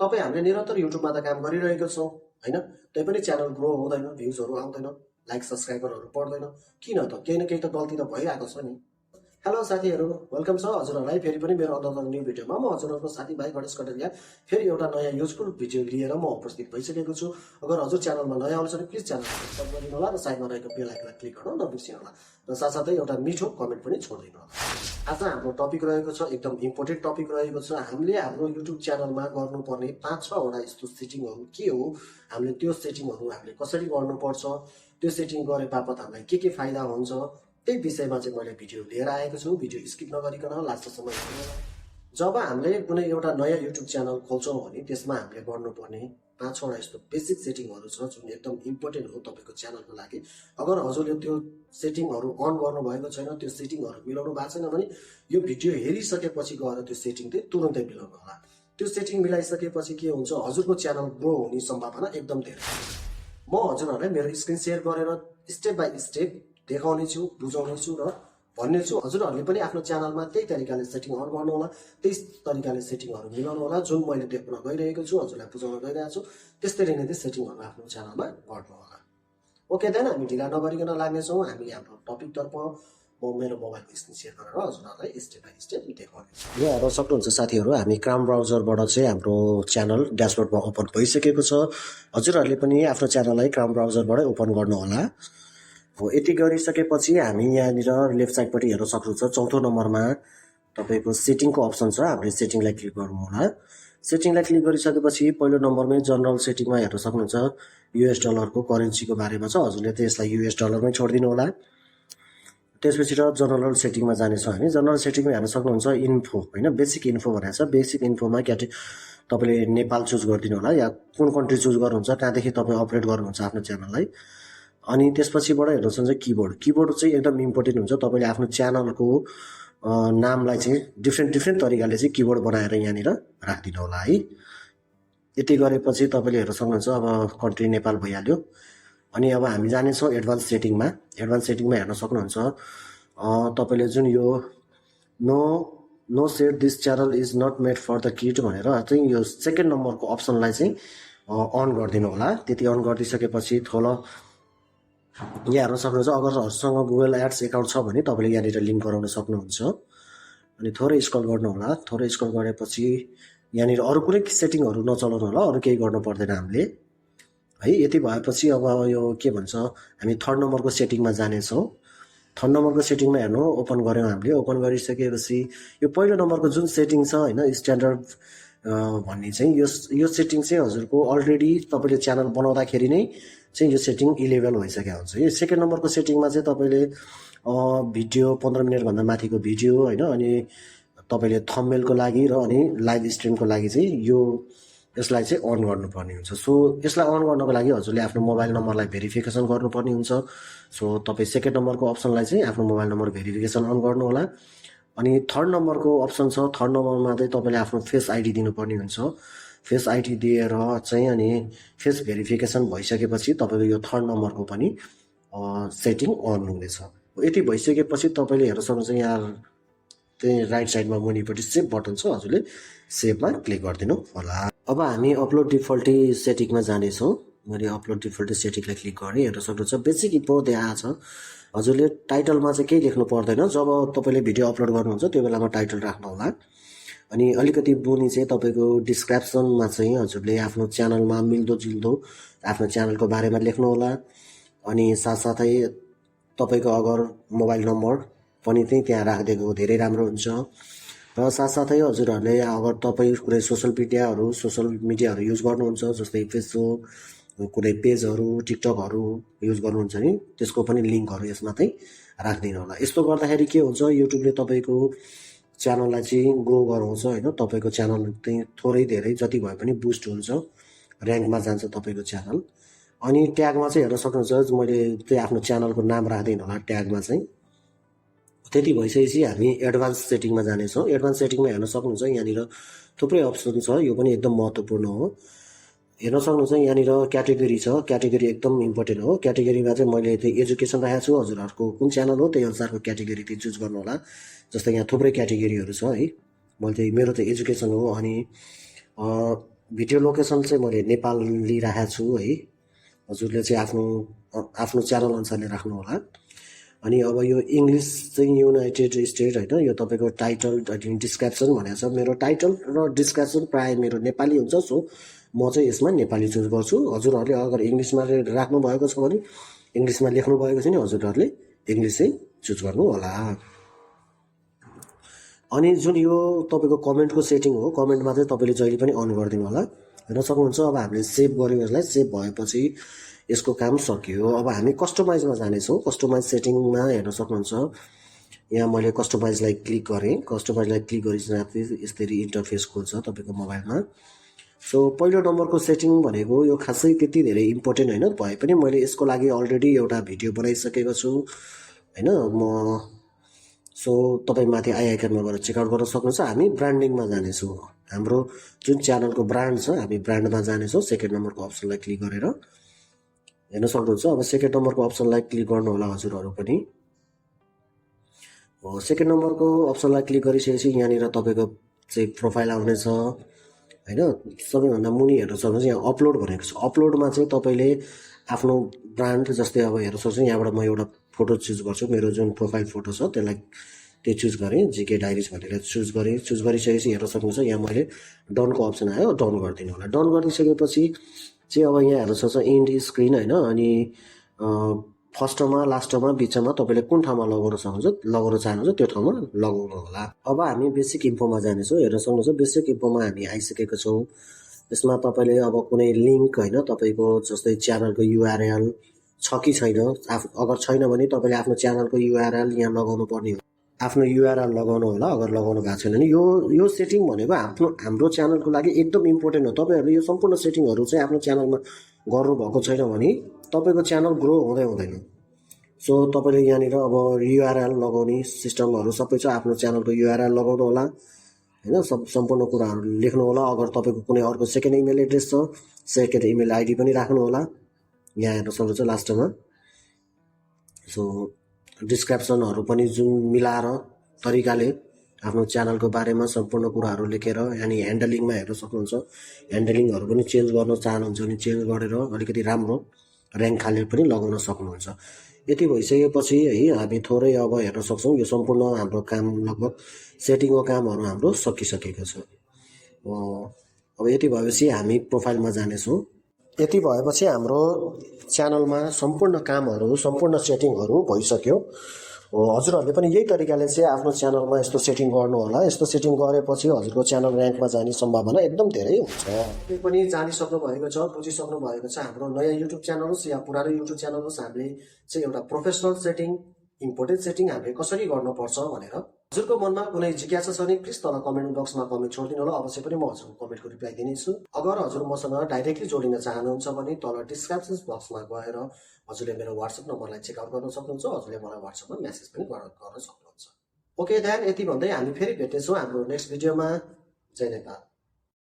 तपाईँ हामीले निरन्तर युट्युबमा त काम गरिरहेको छौँ होइन, त्यही पनि च्यानल ग्रो हुँदैन, भ्युजहरू आउँदैन, लाइक सब्सक्राइबरहरू बढ्दैन। किन त केही न केही त गल्ती त भइरहेको छ नि। हेलो साथीहरू, वेलकम छ हजुरहरूलाई फेरि पनि मेरो अनदर न्यू भिडियोमा। म हजुरहरूको साथीभाइ गणेश कटेरिया फेरि एउटा नयाँ युजफुल भिडियो लिएर म उपस्थित भइसकेको छु। अगर हजुर च्यानलमा नयाँ आउँछ भने प्लिज च्यानल सब्सक्राइब गरिदिनु होला र साइडमा रहेको बेल आइकनलाई क्लिक गर्न नबिर्सिनु होला र साथसाथै एउटा मिठो कमेन्ट पनि छोडिदिनु होला। आज हाम्रो टपिक रहेको छ, एकदम इम्पोर्टेन्ट टपिक रहेको छ। हामीले हाम्रो युट्युब च्यानलमा गर्नुपर्ने 5-6वटा यस्तो सेटिङहरू के हो, हामीले त्यो सेटिङहरू हामीले कसरी गर्नुपर्छ, त्यो सेटिङ गरे बापत हामीलाई के फाइदा हुन्छ, त्यही विषयमा चाहिँ मैले भिडियो लिएर आएको छु। भिडियो स्किप नगरिकन लास्टसम्म हेर्नु होला। जब हामीले कुनै एउटा नयाँ युट्युब च्यानल खोल्छौँ भने त्यसमा हामीले गर्नुपर्ने 5-6वटा यस्तो बेसिक सेटिङहरू छ जुन एकदम इम्पोर्टेन्ट हो तपाईँको च्यानलको लागि। अगर हजुरले त्यो सेटिङहरू अन गर्नुभएको छैन, त्यो सेटिङहरू मिलाउनु भएको छैन भने यो भिडियो हेरिसकेपछि गएर त्यो सेटिङ चाहिँ तुरुन्तै मिलाउनु होला। त्यो सेटिङ मिलाइसकेपछि के हुन्छ, हजुरको च्यानल ग्रो हुने सम्भावना एकदम धेरै छ। म हजुरहरूलाई मेरो स्क्रिन सेयर गरेर स्टेप बाई स्टेप देखाउने छु, बुझाउने छु र भन्ने छु। हजुरहरूले पनि आफ्नो च्यानलमा त्यही तरिकाले सेटिङ अन गर्नु होला, त्यही तरिकाले सेटिङहरू मिलाउनु होला। जुन मैले देखाउन गइरहेको छु, हजुरलाई बुझाउन गइरहेको छु, त्यस्तरी नै सेटिङहरू आफ्नो च्यानलमा गर्नु होला। ओके देन, हामी ढिला नगरिकन लाग्नेछौँ हामी हाम्रो टपिकतर्फ। म मेरो मोबाइलको स्क्रिन सेयर गरेर हजुरहरूलाई स्टेप बाई स्टेप देखाउने छु। यो हेर्न सक्नुहुन्छ साथीहरू, हामी क्राउन ब्राउजरबाट चाहिँ हाम्रो च्यानल ड्यासबोर्डमा ओपन भइसकेको छ। हजुरहरूले पनि आफ्नो च्यानललाई क्राउन ब्राउजरबाटै ओपन गर्नु होला। हो, यति गरिसकेपछि हामी यहाँनिर लेफ्ट साइडपट्टि हेर्न सक्नुहुन्छ, चौथो नम्बरमा तपाईँको सेटिङको अप्सन छ। हामीले सेटिङलाई क्लिक गर्नु होला। सेटिङलाई क्लिक गरिसकेपछि पहिलो नम्बरमै जनरल सेटिङमा हेर्न सक्नुहुन्छ, युएस डलरको करेन्सीको बारेमा छ। हजुरले त यसलाई युएस डलरमै छोडिदिनु होला। त्यसपछि र जनरल सेटिङमा जानेछौँ हामी। जनरल सेटिङमा हेर्न सक्नुहुन्छ इन्फो होइन, बेसिक इन्फो भनेको छ। बेसिक इन्फोमा तपाईँले नेपाल चुज गरिदिनु होला या कुन कन्ट्री चुज गर्नुहुन्छ, कहाँदेखि तपाईँ अपरेट गर्नुहुन्छ आफ्नो च्यानललाई। अनि त्यसपछिबाट हेर्नु सक्नुहुन्छ किबोर्ड चाहिँ एकदम इम्पोर्टेन्ट हुन्छ। तपाईँले आफ्नो च्यानलको नामलाई चाहिँ डिफ्रेन्ट तरिकाले चाहिँ किबोर्ड बनाएर यहाँनिर राखिदिनु होला है। यति गरेपछि तपाईँले हेर्न सक्नुहुन्छ अब कन्ट्री नेपाल भइहाल्यो। अनि अब हामी जानेछौँ एडभान्स सेटिङमा। एडभान्स सेटिङमा हेर्न सक्नुहुन्छ तपाईँले जुन यो नो सेट this channel is not made for the kid भनेर चाहिँ यो सेकेन्ड नम्बरको अप्सनलाई चाहिँ अन गरिदिनु होला। त्यति अन गरिदिइसकेपछि थोलो यहाँ हेर्न सक्नुहुन्छ, अगर हजुरसँग गुगल एड्स एकाउन्ट छ भने तपाईँले यहाँनिर लिङ्क गराउन सक्नुहुन्छ। अनि थोरै स्क्रल गर्नु होला। थोरै स्क्रल गरेपछि यहाँनिर अरू कुनै सेटिङहरू नचलाउनु होला, अरू केही गर्नु पर्दैन हामीले है। यति भएपछि अब यो के भन्छ, हामी थर्ड नम्बरको सेटिङमा जानेछौँ। थर्ड नम्बरको सेटिङमा हेर्नु, ओपन गऱ्यौँ हामीले। ओपन गरिसकेपछि यो पहिलो नम्बरको जुन सेटिङ छ होइन, स्ट्यान्डर्ड भन्ने चाहिँ यो सेटिङ चाहिँ हजुरको अलरेडी तपाईँले च्यानल बनाउँदाखेरि नै चाहिँ यो सेटिङ इनेबल भइसकेको हुन्छ। यो सेकेन्ड नम्बरको सेटिङमा चाहिँ तपाईँले भिडियो 15 मिनटभन्दा माथिको भिडियो होइन, अनि तपाईँले थम्बनेलको लागि र अनि लाइभ स्ट्रिमको लागि चाहिँ यसलाई चाहिँ अन गर्नुपर्ने हुन्छ। सो यसलाई अन गर्नको लागि हजुरले आफ्नो मोबाइल नम्बरलाई भेरिफिकेसन गर्नुपर्ने हुन्छ। सो तपाईँ सेकेन्ड नम्बरको अप्सनलाई चाहिँ आफ्नो मोबाइल नम्बर भेरिफिकेसन अन गर्नु होला। अनि थर्ड नम्बरको अप्सन छ, थर्ड नम्बरमा चाहिँ तपाईँले आफ्नो फेस आइडी दिनुपर्ने हुन्छ। फेस आइडी दिएर चाहिँ अनि फेस भेरिफिकेसन भइसकेपछि तपाईँको यो थर्ड नम्बरको पनि सेटिङ अन हुनेछ। यति भइसकेपछि तपाईँले हेर्न सक्नुहुन्छ यहाँ त्यही राइट साइडमा मुनिपट्टि सेभ बटन छ, हजुरले सेभमा क्लिक गरिदिनु होला। अब हामी अपलोड डिफल्टी सेटिङमा जानेछौँ। मैले अपलोड डिफल्टी सेटिङलाई क्लिक गरेँ। हेर्न सक्नुहुन्छ बेसिक इन्फो देखाएको छ। हजुरले टाइटलमा चाहिँ केही लेख्नु पर्दैन। जब तपाईँले भिडियो अपलोड गर्नुहुन्छ त्यो बेलामा टाइटल राख्नु होला। अनि अलिकति बुनी चाहिँ तपाईँको डिस्क्रिप्सनमा चाहिँ हजुरले आफ्नो च्यानलमा मिल्दोजुल्दो आफ्नो च्यानलको बारेमा लेख्नु होला। अनि साथसाथै तपाईँको अगर मोबाइल नम्बर पनि त्यहाँ राखिदिएको धेरै राम्रो हुन्छ। र साथसाथै हजुरहरूले अगर तपाईँ कुनै सोसल मिडियाहरू युज गर्नुहुन्छ, जस्तै फेसबुक, कुनै पेजहरू, टिकटकहरू युज गर्नुहुन्छ नि, त्यसको पनि लिङ्कहरू यसमा चाहिँ राखिदिनु होला। यस्तो गर्दाखेरि के हुन्छ, युट्युबले तपाईँको च्यानललाई चाहिँ ग्रो गराउँछ होइन। तपाईँको च्यानल चाहिँ थोरै धेरै जति भए पनि बुस्ट हुन्छ, ऱ्याङ्कमा जान्छ तपाईँको च्यानल। अनि ट्यागमा चाहिँ हेर्न सक्नुहुन्छ, मैले चाहिँ आफ्नो च्यानलको नाम राख्दिनु होला ट्यागमा चाहिँ। त्यति भइसकेपछि हामी एडभान्स सेटिङमा जानेछौँ। एडभान्स सेटिङमा हेर्न सक्नुहुन्छ यहाँनिर थुप्रै अप्सन छ, यो पनि एकदम महत्त्वपूर्ण हो। हेर्न सक्नुहुन्छ यहाँनिर क्याटेगोरी छ। क्याटेगोरी एकदम इम्पोर्टेन्ट हो। क्याटेगोरीमा चाहिँ मैले चाहिँ एजुकेसन राखेको छु। हजुरहरूको कुन च्यानल हो त्यही अनुसारको क्याटेगोरी चाहिँ चुज गर्नु होला। जस्तै यहाँ थुप्रै क्याटेगोरीहरू छ है। मैले चाहिँ मेरो चाहिँ एजुकेसन हो। अनि भिडियो लोकेसन चाहिँ मैले नेपाल लिइरहेको छु है। हजुरले चाहिँ आफ्नो च्यानल अनुसारले राख्नु होला। अनि अब यो इङ्ग्लिस चाहिँ युनाइटेड स्टेट होइन, यो तपाईँको टाइटल अनि डिस्क्रिप्सन भनेको छ। मेरो टाइटल र डिस्क्रिप्सन प्रायः मेरो नेपाली हुन्छ, सो म चाहिँ यसमा नेपाली चुज गर्छु। हजुरहरूले अगर इङ्ग्लिसमा राख्नु भएको छ भने, इङ्ग्लिसमा लेख्नु भएको छ भने हजुरहरूले इङ्ग्लिस चाहिँ चुज गर्नु होला। अनि जुन यो तपाईँको कमेन्टको सेटिङ हो, कमेन्टमा चाहिँ तपाईँले जहिले पनि अन गरिदिनु होला। हेर्न सक्नुहुन्छ अब हामीले सेभ गऱ्यौँ यसलाई। सेभ भएपछि यसको काम सकियो। अब हामी कस्टमाइजमा जानेछौँ। कस्टमाइज सेटिङमा हेर्न सक्नुहुन्छ, यहाँ मैले कस्टमाइजलाई क्लिक गरेँ। कस्टमाइजलाई क्लिक गरिसकेपछि यसरी इन्टरफेस खोल्छ तपाईँको मोबाइलमा। सो पहिलो नम्बरको सेटिङ भनेको यो खासै त्यति धेरै इम्पोर्टेन्ट होइन, भए पनि मैले यसको लागि अलरेडी एउटा भिडियो बनाइसकेको छु होइन म। सो तपाईँ माथि आई आइकनमा गएर चेकआउट गर्न सक्नुहुन्छ। हामी ब्रान्डिङमा जानेछौँ। हाम्रो जुन च्यानलको ब्रान्ड छ हामी ब्रान्डमा जानेछौँ। सेकेन्ड नम्बरको अप्सनलाई क्लिक गरेर हेर्न सक्नुहुन्छ। अब सेकेन्ड नम्बरको अप्सनलाई क्लिक गर्नु होला हजुरहरू पनि। सेकेन्ड नम्बरको अप्सनलाई क्लिक गरिसकेपछि यहाँनिर तपाईँको चाहिँ प्रोफाइल आउनेछ होइन। सबैभन्दा मुनि हेर्न सक्नुहुन्छ यहाँ अपलोड भनेको छ। अपलोडमा चाहिँ तपाईँले आफ्नो ब्रान्ड जस्तै अब हेर्न सक्नुहुन्छ, यहाँबाट म एउटा फोटो चुज गर्छु। मेरो जुन प्रोफाइल फोटो छ त्यसलाई त्यो चुज गरेँ, जिके डायरिज भनेर चुज गरेँ। चुज गरिसकेपछि हेर्न सक्नुहुन्छ यहाँ मैले डनको अप्सन आयो, डन गरिदिनु होला। डन गरिदिइसकेपछि चाहिँ अब यहाँ हेर्न सक्छ इन्ड स्क्रिन होइन। अनि फर्स्टमा लास्टमा बिचमा तपाईँले कुन ठाउँमा लगाउन चाहनुहुन्छ त्यो ठाउँमा लगाउनु होला। अब हामी बेसिक इन्फोमा जानेछौँ। हेर्न सक्नुहुन्छ बेसिक इन्फोमा हामी आइसकेको छौँ। यसमा तपाईँले अब कुनै लिङ्क होइन, तपाईँको जस्तै च्यानलको युआरएल छ कि छैन, अगर छैन भने तपाईँले आफ्नो च्यानलको युआरएल यहाँ लगाउनु पर्ने हो। आफ्नो युआरएल लगाउनु होला अगर लगाउनु भएको छैन भने। यो सेटिङ भनेको हाम्रो च्यानलको लागि एकदम इम्पोर्टेन्ट हो। तपाईँहरूले यो सम्पूर्ण सेटिङहरू चाहिँ आफ्नो च्यानलमा गर्नुभएको छैन भने तपाईँको च्यानल ग्रो हुँदैन। सो तपाईँले यहाँनिर अब युआरएल लगाउने सिस्टमहरू सबै छ। आफ्नो च्यानलको युआरएल लगाउनु होला होइन, सम्पूर्ण कुराहरू लेख्नु होला। अगर तपाईँको कुनै अर्को सेकेन्ड इमेल एड्रेस छ, सेकेन्ड इमेल आइडी पनि राख्नु होला यहाँ हेर्न सक्नुहुन्छ लास्टमा। सो डिस्क्रिप्सनहरू पनि जुन मिलाएर तरिकाले आफ्नो च्यानलको बारेमा सम्पूर्ण कुराहरू लेखेर, अनि ह्यान्डलिङमा हेर्न सक्नुहुन्छ ह्यान्डलिङहरू पनि चेन्ज गर्न चाहनुहुन्छ भने चेन्ज गरेर अलिकति राम्रो ऱ्याङ्क खाले पनि लगाउन सक्नुहुन्छ। यति भइसकेपछि है हामी थोरै अब हेर्न सक्छौँ यो सम्पूर्ण हाम्रो काम लगभग सेटिङको कामहरू हाम्रो सकिसकेको छ। अब यति भएपछि हामी प्रोफाइलमा जानेछौँ। यति भएपछि हाम्रो च्यानलमा सम्पूर्ण कामहरू सम्पूर्ण सेटिङहरू भइसक्यो। हजुरहरूले पनि यही तरिकाले चाहिँ आफ्नो च्यानलमा यस्तो सेटिङ गर्नु होला। यस्तो सेटिङ गरेपछि हजुरको च्यानल ऱ्याङ्कमा जाने सम्भावना एकदम धेरै हुन्छ। यो पनि जानिसक्नु भएको छ, बुझिसक्नु भएको छ। हाम्रो नयाँ युट्युब च्यानल होस् या पुरानो युट्युब च्यानल होस्, हामीले चाहिँ एउटा प्रोफेसनल सेटिङ, इम्पोर्टेन्ट सेटिङ हामीले कसरी गर्नुपर्छ भनेर हजुरको मनमा कुनै जिज्ञासा छ भने प्लिज तल कमेन्ट बक्समा कमेन्ट छोडिदिनु होला। अवश्य पनि म हजुरको कमेन्टको रिप्लाई दिनेछु। अगर हजुर मसँग डाइरेक्टली जोडिन चाहनुहुन्छ भने तल डिस्क्रिप्सन बक्समा गएर हजुरले मेरो वाट्सएप नम्बरलाई चेकआउट गर्न सक्नुहुन्छ। हजुरले मलाई वाट्सएपमा मेसेज पनि गर्न सक्नुहुन्छ। ओके देन यति भन्दै हामी फेरि भेट्नेछौँ हाम्रो नेक्स्ट भिडियोमा। जय नेपाल।